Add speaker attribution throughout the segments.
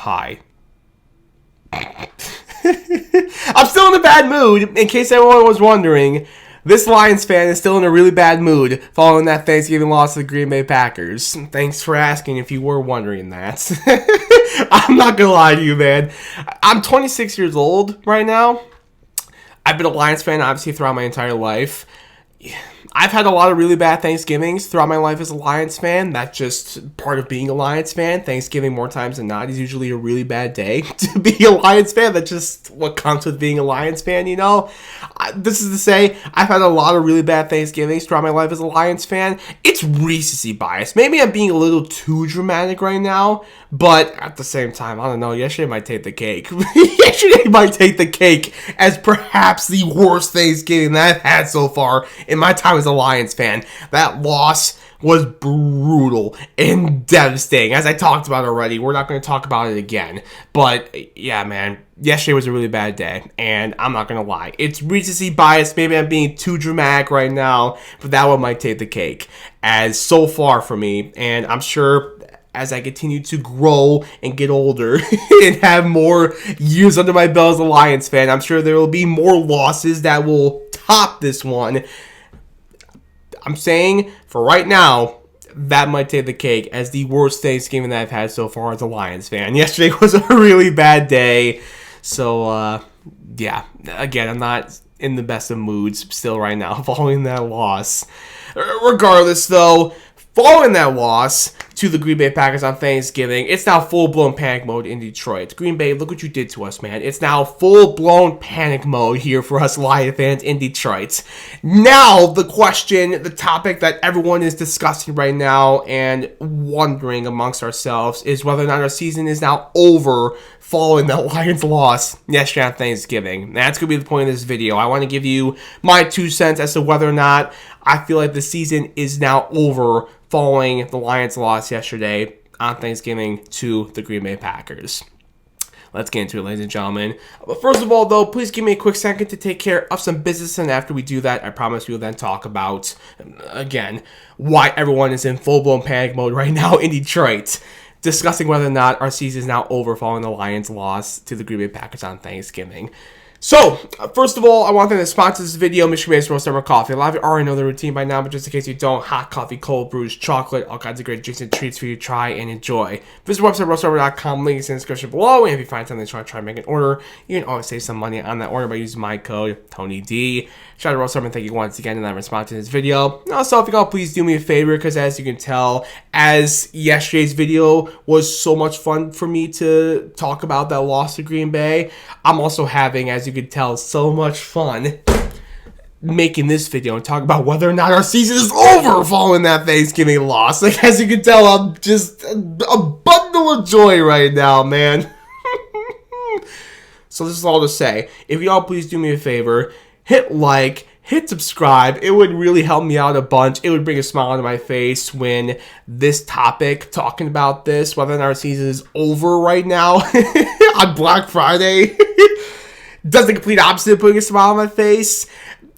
Speaker 1: Hi. I'm still in a bad mood, in case anyone was wondering. This Lions fan is still in a really bad mood following that Thanksgiving loss to the Green Bay Packers. Thanks for asking if you were wondering that. I'm not gonna lie to you, man. I'm 26 years old right now. I've been a Lions fan, obviously, throughout my entire life. I've had a lot of really bad Thanksgivings throughout my life as a Lions fan. That's just part of being a Lions fan. Thanksgiving, more times than not, is usually a really bad day to be a Lions fan. That's just what comes with being a Lions fan, you know? This is to say, I've had a lot of really bad Thanksgivings throughout my life as a Lions fan. It's recency bias. Maybe I'm being a little too dramatic right now, but at the same time, I don't know. Yesterday might take the cake. Yesterday might take the cake as perhaps the worst Thanksgiving that I've had so far in my time as a Lions fan. That loss was brutal and devastating. As I talked about already, we're not going to talk about it again. But yeah, man, yesterday was a really bad day, and I'm not going to lie. It's recency bias. Maybe I'm being too dramatic right now, but that one might take the cake as so far for me. And I'm sure as I continue to grow and get older and have more years under my belt as a Lions fan, I'm sure there will be more losses that will top this one. I'm saying, for right now, that might take the cake as the worst Thanksgiving that I've had so far as a Lions fan. Yesterday was a really bad day. So, yeah, again, I'm not in the best of moods still right now following that loss. Regardless, though, following that loss to the Green Bay Packers on Thanksgiving, it's now full-blown panic mode in Detroit. Green Bay, look what you did to us, man. It's now full-blown panic mode here for us Lion fans in Detroit. Now, the question, the topic that everyone is discussing right now and wondering amongst ourselves is whether or not our season is now over following the Lions loss yesterday on Thanksgiving. That's going to be the point of this video. I want to give you my 2 cents as to whether or not I feel like the season is now over following the Lions loss yesterday on Thanksgiving to the Green Bay Packers. Let's get into it, ladies and gentlemen. But first of all, though, please give me a quick second to take care of some business, and after we do that, I promise we will then talk about, again, why everyone is in full-blown panic mode right now in Detroit, discussing whether or not our season is now over following the Lions loss to the Green Bay Packers on Thanksgiving. So, first of all, I want to sponsor this video, Michigan-based Roast Summer Coffee. A lot of you already know the routine by now, but just in case you don't, hot coffee, cold brews, chocolate, all kinds of great drinks and treats for you to try and enjoy. Visit the website, roastsummer.com, link is in the description below, and if you find something that you want to try and make an order, you can always save some money on that order by using my code, TonyD. Shout out to Roast Summer, thank you once again, and I'm responding to this video. Also, if you all please do me a favor, because as you can tell, as yesterday's video was so much fun for me to talk about that loss to Green Bay, I'm also having, as you can tell, so much fun making this video and talk about whether or not our season is over following that Thanksgiving loss. Like, as you can tell, I'm just a bundle of joy right now, man. So this is all to say, if y'all please do me a favor, hit like, hit subscribe. It would really help me out a bunch. It would bring a smile on my face when this topic, talking about this, whether or not our season is over right now on Black Friday, does the complete opposite of putting a smile on my face.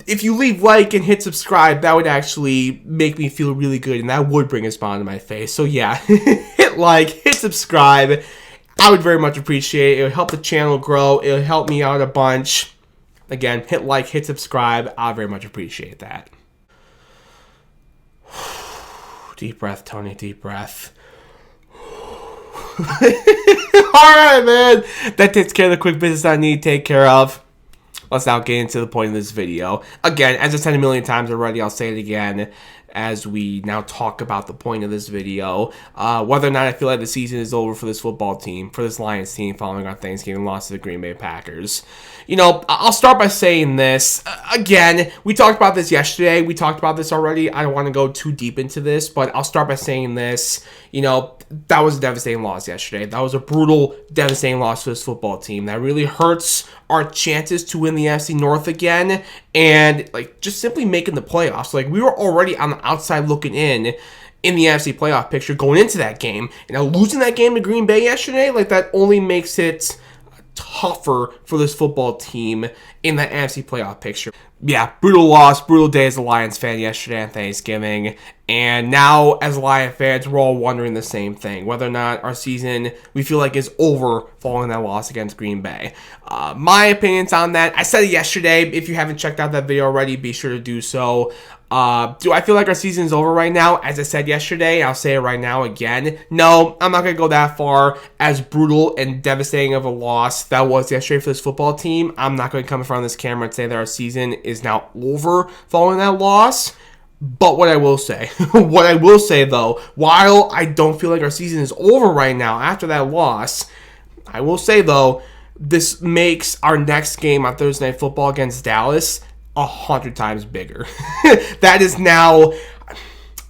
Speaker 1: If you leave like and hit subscribe, that would actually make me feel really good, and that would bring a smile on my face. So yeah, hit like, hit subscribe. I would very much appreciate it. It would help the channel grow. It would help me out a bunch. Again, hit like, hit subscribe. I very much appreciate that. Deep breath, Tony, deep breath. Alright, man. That takes care of the quick business I need to take care of. Let's now get into the point of this video. Again, as I've said a million times already, I'll say it again as we now talk about the point of this video. Whether or not I feel like the season is over for this football team, for this Lions team, following our Thanksgiving loss to the Green Bay Packers. You know, I'll start by saying this. Again, we talked about this yesterday. We talked about this already. I don't want to go too deep into this, but I'll start by saying this. You know, that was a devastating loss yesterday. That was a brutal, devastating loss for this football team. That really hurts our chances to win the NFC North again and, like, just simply making the playoffs. Like, we were already on the outside looking in the NFC playoff picture going into that game. And now losing that game to Green Bay yesterday, like, that only makes it tougher for this football team in the NFC playoff picture. Yeah, brutal loss, brutal day as a Lions fan yesterday on Thanksgiving. And now, as Lions fans, we're all wondering the same thing. Whether or not our season, we feel like, is over following that loss against Green Bay. My opinions on that, I said it yesterday. If you haven't checked out that video already, be sure to do so. Do I feel like our season is over right now? As I said yesterday, I'll say it right now again. No, I'm not going to go that far. As brutal and devastating of a loss that was yesterday for this football team, I'm not going to come in front of this camera and say that our season is now over following that loss. But what I will say, though, while I don't feel like our season is over right now after that loss, I will say, though, this makes our next game on Thursday Night Football against Dallas 100 times bigger. That is now,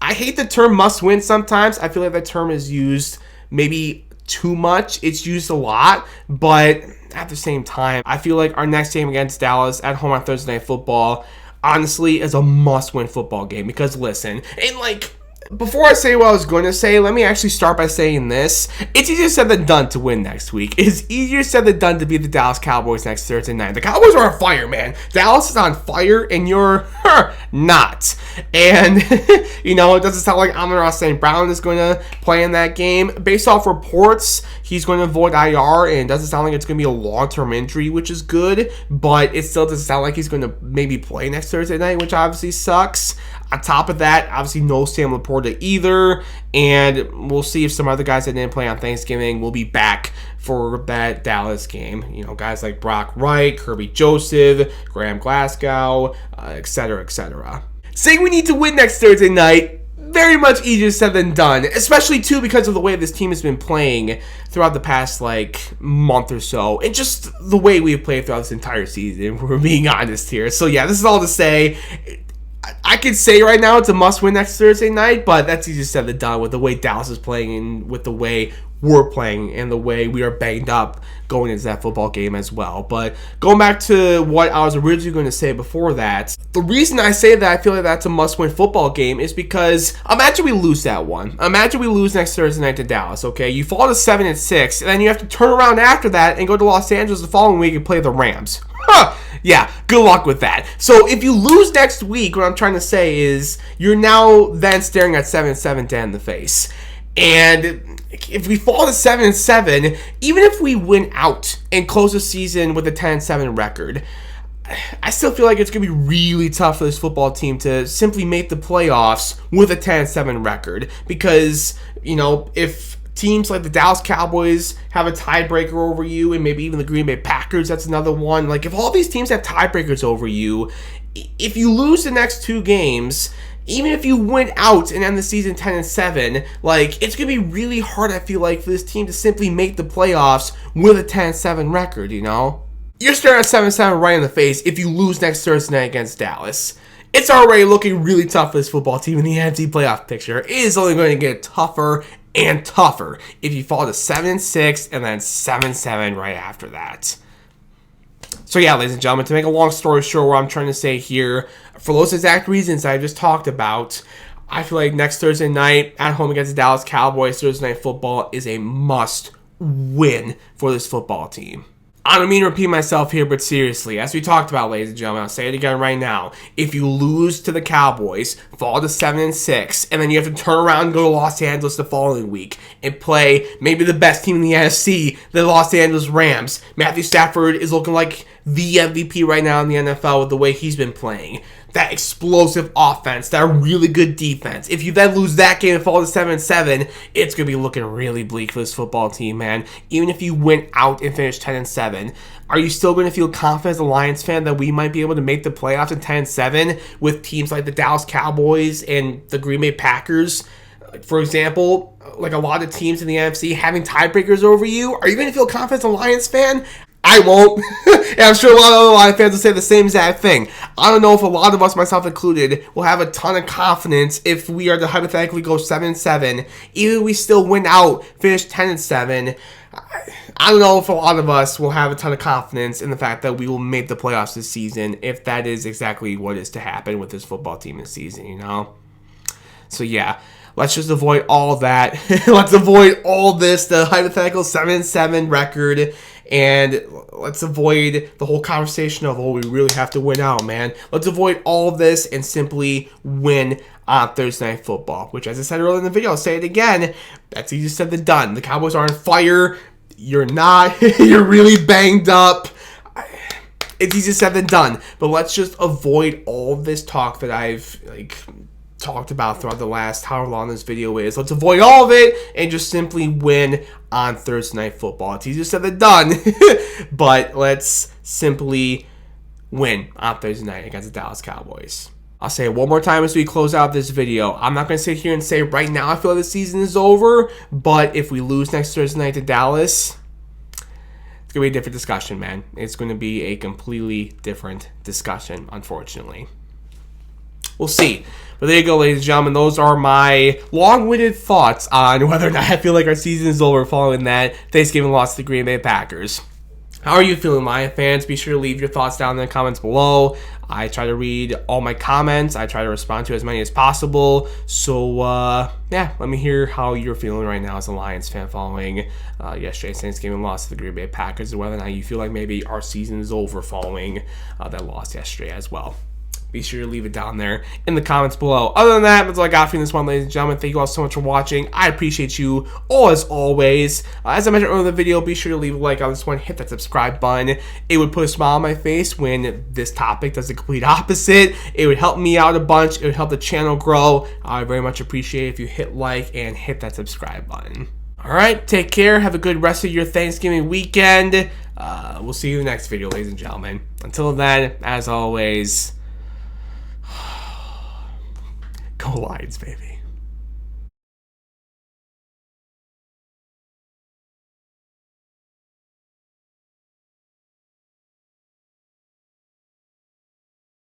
Speaker 1: I hate the term must win sometimes. I feel like that term is used maybe too much. It's used a lot, but at the same time, I feel like our next game against Dallas at home on Thursday Night Football honestly is a must-win football game. Because listen, and like, before I say what I was going to say, let me actually start by saying this. It's easier said than done to win next week. It's easier said than done to beat the Dallas Cowboys next Thursday night. The Cowboys are on fire, man. Dallas is on fire, and you're not. And, you know, it doesn't sound like Amon-Ra St. Brown is going to play in that game. Based off reports, he's going to avoid IR, and it doesn't sound like it's going to be a long-term injury, which is good. But it still doesn't sound like he's going to maybe play next Thursday night, which obviously sucks. On top of that, obviously no Sam Laporta either, and we'll see if some other guys that didn't play on Thanksgiving will be back for that Dallas game. You know, guys like Brock Wright, Kirby Joseph, Graham Glasgow, etc., etc. Saying we need to win next Thursday night, very much easier said than done, especially too because of the way this team has been playing throughout the past month or so, and just the way we've played throughout this entire season. We're being honest here. So yeah, this is all to say, I could say right now it's a must-win next Thursday night, but that's easier said than done with the way Dallas is playing and with the way we're playing and the way we are banged up going into that football game as well. But going back to what I was originally going to say before that, the reason I say that I feel like that's a must-win football game is because imagine we lose that one. Imagine we lose next Thursday night to Dallas, okay? You fall to 7-6, and then you have to turn around after that and go to Los Angeles the following week and play the Rams. Yeah, good luck with that. So if you lose next week, what I'm trying to say is you're now then staring at 7-7 dead in the face. And if we fall to 7-7, even if we win out and close the season with a 10-7 record, I still feel like it's going to be really tough for this football team to simply make the playoffs with a 10-7 record. Because, you know, if teams like the Dallas Cowboys have a tiebreaker over you, and maybe even the Green Bay Packers, that's another one. Like, if all these teams have tiebreakers over you, if you lose the next two games, even if you win out and end the season 10-7, like, it's going to be really hard, I feel like, for this team to simply make the playoffs with a 10-7 record, you know? You're staring at 7-7 right in the face if you lose next Thursday night against Dallas. It's already looking really tough for this football team in the NFC playoff picture. It is only going to get tougher and tougher if you fall to 7-6 and then 7-7 right after that. So yeah, ladies and gentlemen, to make a long story short, what I'm trying to say here, for those exact reasons I just talked about, I feel like next Thursday night at home against the Dallas Cowboys, Thursday Night Football is a must win for this football team. I don't mean to repeat myself here, but seriously, as we talked about, ladies and gentlemen, I'll say it again right now. If you lose to the Cowboys, fall to 7-6, and then you have to turn around and go to Los Angeles the following week and play maybe the best team in the NFC, the Los Angeles Rams. Matthew Stafford is looking like the MVP right now in the NFL with the way he's been playing. That explosive offense, that really good defense. If you then lose that game and fall to 7-7, it's going to be looking really bleak for this football team, man. Even if you went out and finished 10-7, are you still going to feel confident as a Lions fan that we might be able to make the playoffs in 10-7 with teams like the Dallas Cowboys and the Green Bay Packers? For example, like a lot of teams in the NFC having tiebreakers over you. Are you going to feel confident as a Lions fan? I won't. And I'm sure a lot of other Lions fans will say the same exact thing. I don't know if a lot of us, myself included, will have a ton of confidence if we are to hypothetically go 7-7. Even if we still win out, finish 10-7. I don't know if a lot of us will have a ton of confidence in the fact that we will make the playoffs this season, if that is exactly what is to happen with this football team this season, you know? So yeah. let's just avoid all of that. Let's avoid all this, the hypothetical 7-7 record, and let's avoid the whole conversation of, oh, we really have to win out, man. Let's avoid all of this and simply win on Thursday Night Football, which, as I said earlier in the video, I'll say it again, that's easier said than done. The Cowboys are on fire. You're not. You're really banged up. It's easier said than done. But let's just avoid all of this talk that I've talked about throughout the last however long this video is. Let's avoid all of it and just simply win on Thursday Night Football. It's easier said than done. But let's simply win on Thursday night against the Dallas Cowboys. I'll say it one more time as we close out this video. I'm not going to sit here and say right now I feel like the season is over, but if we lose next Thursday night to Dallas, it's going to be a different discussion, man. It's going to be a completely different discussion, unfortunately. We'll see. But there you go, ladies and gentlemen. Those are my long-winded thoughts on whether or not I feel like our season is over following that Thanksgiving loss to the Green Bay Packers. How are you feeling, Lion fans? Be sure to leave your thoughts down in the comments below. I try to read all my comments. I try to respond to as many as possible. So, yeah, let me hear how you're feeling right now as a Lions fan following yesterday's Thanksgiving loss to the Green Bay Packers, or whether or not you feel like maybe our season is over following that loss yesterday as well. Be sure to leave it down there in the comments below. Other than that, that's all I got for you this one, ladies and gentlemen. Thank you all so much for watching. I appreciate you all as always. As I mentioned earlier in the video, be sure to leave a like on this one. Hit that subscribe button. It would put a smile on my face when this topic does the complete opposite. It would help me out a bunch. It would help the channel grow. I very much appreciate it if you hit like and hit that subscribe button. All right, take care. Have a good rest of your Thanksgiving weekend. We'll see you in the next video, ladies and gentlemen. Until then, as always, go Lions, baby.